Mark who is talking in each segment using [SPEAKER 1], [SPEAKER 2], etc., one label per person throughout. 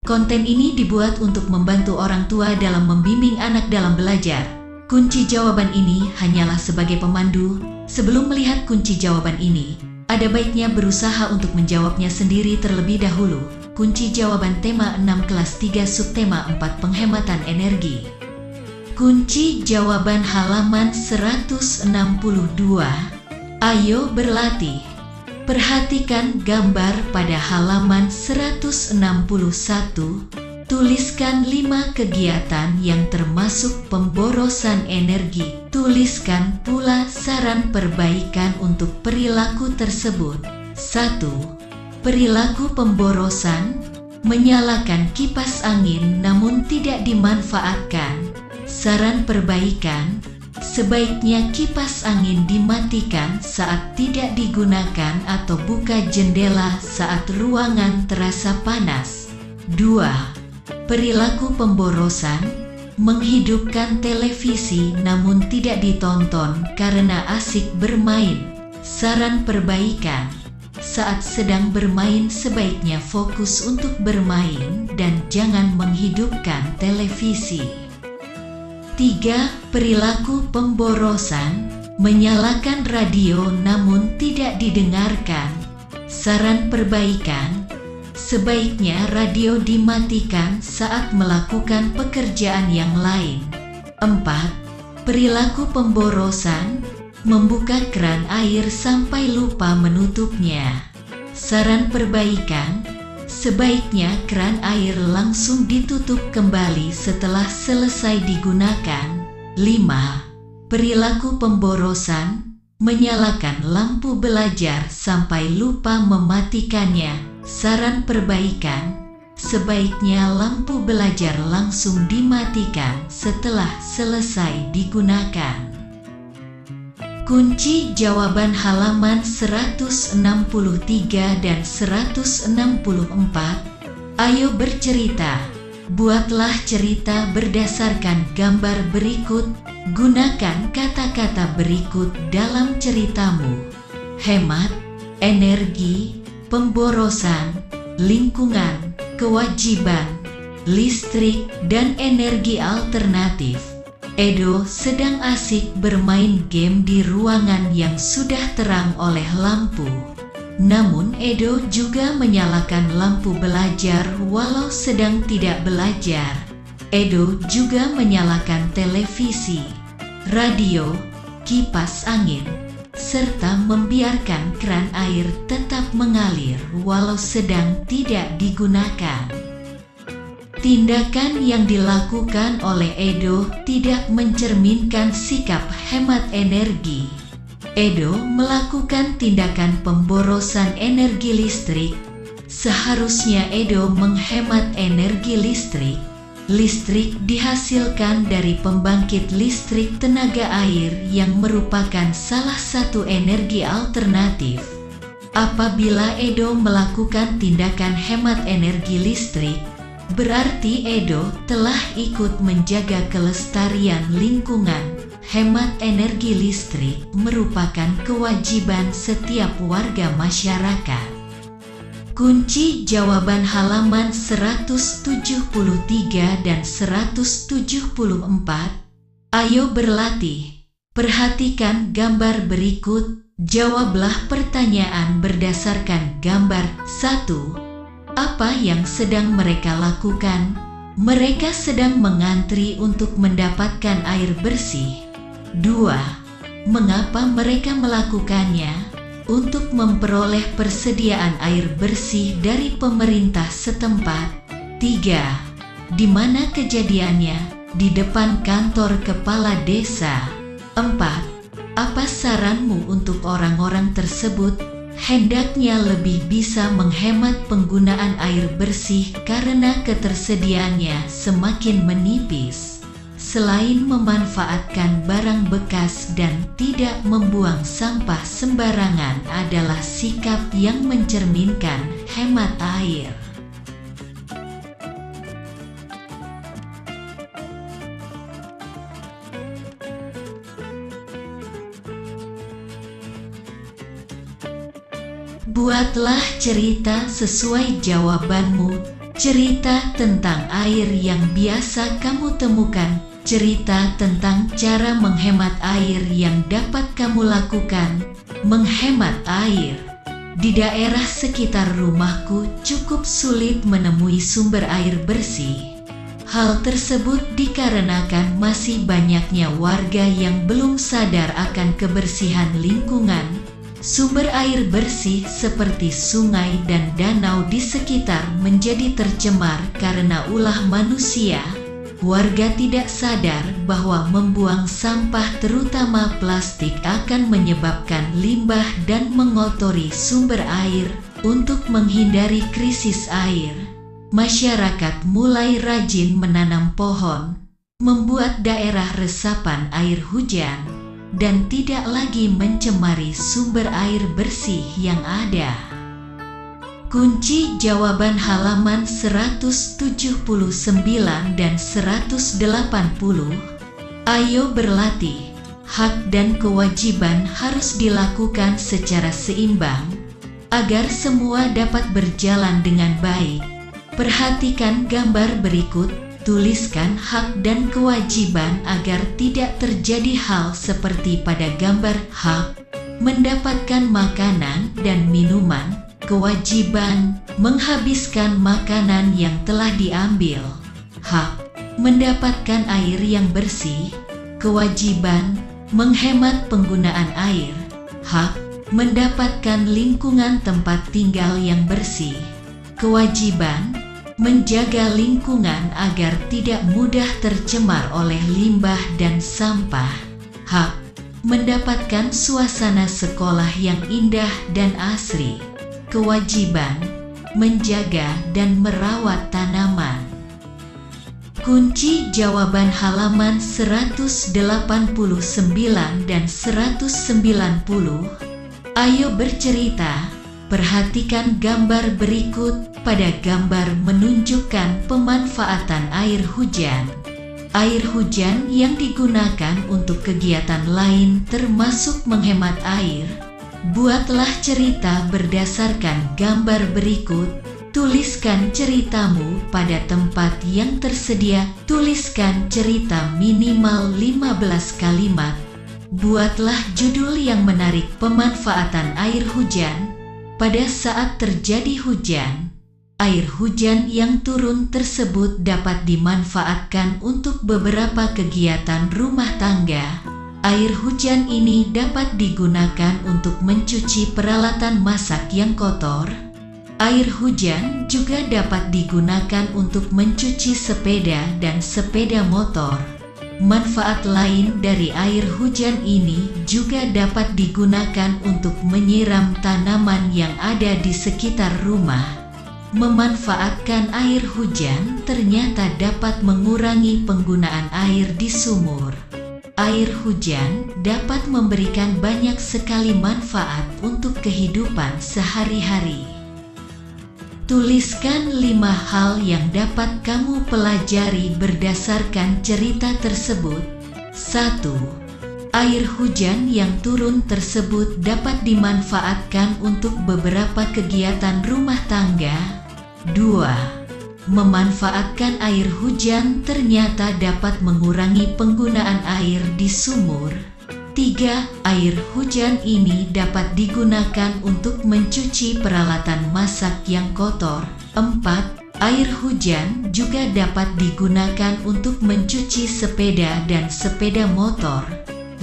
[SPEAKER 1] Konten ini dibuat untuk membantu orang tua dalam membimbing anak dalam belajar. Kunci jawaban ini hanyalah sebagai pemandu. Sebelum melihat kunci jawaban ini, ada baiknya berusaha untuk menjawabnya sendiri terlebih dahulu. Kunci jawaban tema 6 kelas 3 subtema 4 penghematan energi. Kunci jawaban halaman 162. Ayo berlatih. Perhatikan gambar pada halaman 161. Tuliskan 5 kegiatan yang termasuk pemborosan energi. Tuliskan pula saran perbaikan untuk perilaku tersebut. 1. Perilaku pemborosan: menyalakan kipas angin namun tidak dimanfaatkan. Saran perbaikan: sebaiknya kipas angin dimatikan saat tidak digunakan atau buka jendela saat ruangan terasa panas. 2. Perilaku pemborosan: menghidupkan televisi namun tidak ditonton karena asik bermain. Saran perbaikan: saat sedang bermain sebaiknya fokus untuk bermain dan jangan menghidupkan televisi. 3. Perilaku pemborosan: menyalakan radio namun tidak didengarkan. Saran perbaikan: sebaiknya radio dimatikan saat melakukan pekerjaan yang lain. 4. Perilaku pemborosan: membuka keran air sampai lupa menutupnya. Saran perbaikan: sebaiknya keran air langsung ditutup kembali setelah selesai digunakan. 5. Perilaku pemborosan: menyalakan lampu belajar sampai lupa mematikannya. Saran perbaikan: sebaiknya lampu belajar langsung dimatikan setelah selesai digunakan. Kunci jawaban halaman 163 dan 164. Ayo bercerita. Buatlah cerita berdasarkan gambar berikut. Gunakan kata-kata berikut dalam ceritamu: hemat, energi, pemborosan, lingkungan, kewajiban, listrik, dan energi alternatif. Edo sedang asik bermain game di ruangan yang sudah terang oleh lampu. Namun Edo juga menyalakan lampu belajar walau sedang tidak belajar. Edo juga menyalakan televisi, radio, kipas angin, serta membiarkan keran air tetap mengalir walau sedang tidak digunakan. Tindakan yang dilakukan oleh Edo tidak mencerminkan sikap hemat energi. Edo melakukan tindakan pemborosan energi listrik. Seharusnya Edo menghemat energi listrik. Listrik dihasilkan dari pembangkit listrik tenaga air yang merupakan salah satu energi alternatif. Apabila Edo melakukan tindakan hemat energi listrik, berarti Edo telah ikut menjaga kelestarian lingkungan. Hemat energi listrik merupakan kewajiban setiap warga masyarakat. Kunci jawaban halaman 173 dan 174. Ayo berlatih. Perhatikan gambar berikut. Jawablah pertanyaan berdasarkan gambar. 1. Apa yang sedang mereka lakukan? Mereka sedang mengantri untuk mendapatkan air bersih. 2. Mengapa mereka melakukannya? Untuk memperoleh persediaan air bersih dari pemerintah setempat. 3. Di mana kejadiannya? Di depan kantor kepala desa. 4. Apa saranmu untuk orang-orang tersebut? Hendaknya lebih bisa menghemat penggunaan air bersih karena ketersediaannya semakin menipis. Selain memanfaatkan barang bekas dan tidak membuang sampah sembarangan adalah sikap yang mencerminkan hemat air. Buatlah cerita sesuai jawabanmu. cerita tentang air yang biasa kamu temukan, cerita tentang cara menghemat air yang dapat kamu lakukan. Menghemat air. Di daerah sekitar rumahku cukup sulit menemui sumber air bersih. Hal tersebut dikarenakan masih banyaknya warga yang belum sadar akan kebersihan lingkungan. Sumber air bersih seperti sungai dan danau di sekitar menjadi tercemar karena ulah manusia. Warga tidak sadar bahwa membuang sampah terutama plastik akan menyebabkan limbah dan mengotori sumber air. Untuk menghindari krisis air, masyarakat mulai rajin menanam pohon, membuat daerah resapan air hujan, dan tidak lagi mencemari sumber air bersih yang ada. Kunci jawaban halaman 179 dan 180. Ayo berlatih. Hak dan kewajiban harus dilakukan secara seimbang agar semua dapat berjalan dengan baik. Perhatikan gambar berikut. Tuliskan hak dan kewajiban agar tidak terjadi hal seperti pada gambar. Hak mendapatkan makanan dan minuman. Kewajiban menghabiskan makanan yang telah diambil. Hak mendapatkan air yang bersih. Kewajiban menghemat penggunaan air. Hak mendapatkan lingkungan tempat tinggal yang bersih. Kewajiban menjaga lingkungan agar tidak mudah tercemar oleh limbah dan sampah. Hak mendapatkan suasana sekolah yang indah dan asri. Kewajiban menjaga dan merawat tanaman. Kunci jawaban halaman 189 dan 190. Ayo bercerita. Perhatikan gambar berikut. Pada gambar menunjukkan pemanfaatan air hujan. Air hujan yang digunakan untuk kegiatan lain termasuk menghemat air. Buatlah cerita berdasarkan gambar berikut. Tuliskan ceritamu pada tempat yang tersedia. Tuliskan cerita minimal 15 kalimat. Buatlah judul yang menarik. Pemanfaatan air hujan. Pada saat terjadi hujan, air hujan yang turun tersebut dapat dimanfaatkan untuk beberapa kegiatan rumah tangga. Air hujan ini dapat digunakan untuk mencuci peralatan masak yang kotor. Air hujan juga dapat digunakan untuk mencuci sepeda dan sepeda motor. Manfaat lain dari air hujan ini juga dapat digunakan untuk menyiram tanaman yang ada di sekitar rumah. Memanfaatkan air hujan ternyata dapat mengurangi penggunaan air di sumur. Air hujan dapat memberikan banyak sekali manfaat untuk kehidupan sehari-hari. Tuliskan 5 hal yang dapat kamu pelajari berdasarkan cerita tersebut. 1. Air hujan yang turun tersebut dapat dimanfaatkan untuk beberapa kegiatan rumah tangga. 2. Memanfaatkan air hujan ternyata dapat mengurangi penggunaan air di sumur. 3. Air hujan ini dapat digunakan untuk mencuci peralatan masak yang kotor. 4. Air hujan juga dapat digunakan untuk mencuci sepeda dan sepeda motor.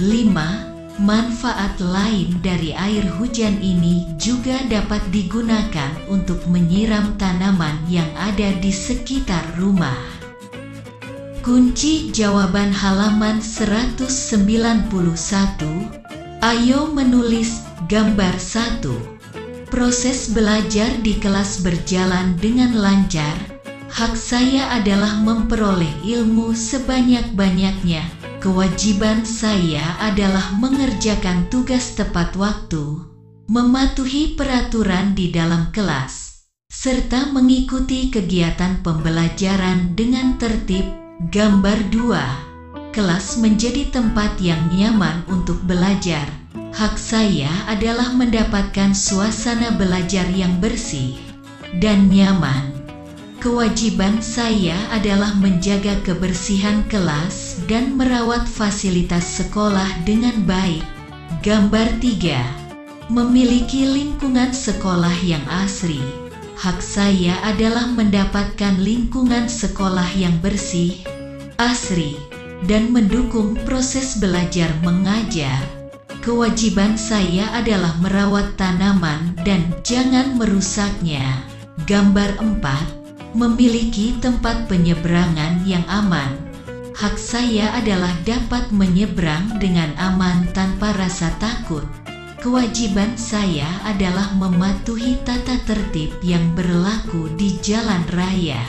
[SPEAKER 1] 5. Manfaat lain dari air hujan ini juga dapat digunakan untuk menyiram tanaman yang ada di sekitar rumah. Kunci jawaban halaman 191. Ayo menulis gambar 1. Proses belajar di kelas berjalan dengan lancar. Hak saya adalah memperoleh ilmu sebanyak-banyaknya. Kewajiban saya adalah mengerjakan tugas tepat waktu, mematuhi peraturan di dalam kelas, serta mengikuti kegiatan pembelajaran dengan tertib. Gambar 2. Kelas menjadi tempat yang nyaman untuk belajar. Hak saya adalah mendapatkan suasana belajar yang bersih dan nyaman. Kewajiban saya adalah menjaga kebersihan kelas dan merawat fasilitas sekolah dengan baik. Gambar 3. Memiliki lingkungan sekolah yang asri. Hak saya adalah mendapatkan lingkungan sekolah yang bersih, asri, dan mendukung proses belajar mengajar. Kewajiban saya adalah merawat tanaman dan jangan merusaknya. Gambar 4. Memiliki tempat penyeberangan yang aman. Hak saya adalah dapat menyeberang dengan aman tanpa rasa takut. Kewajiban saya adalah mematuhi tata tertib yang berlaku di jalan raya.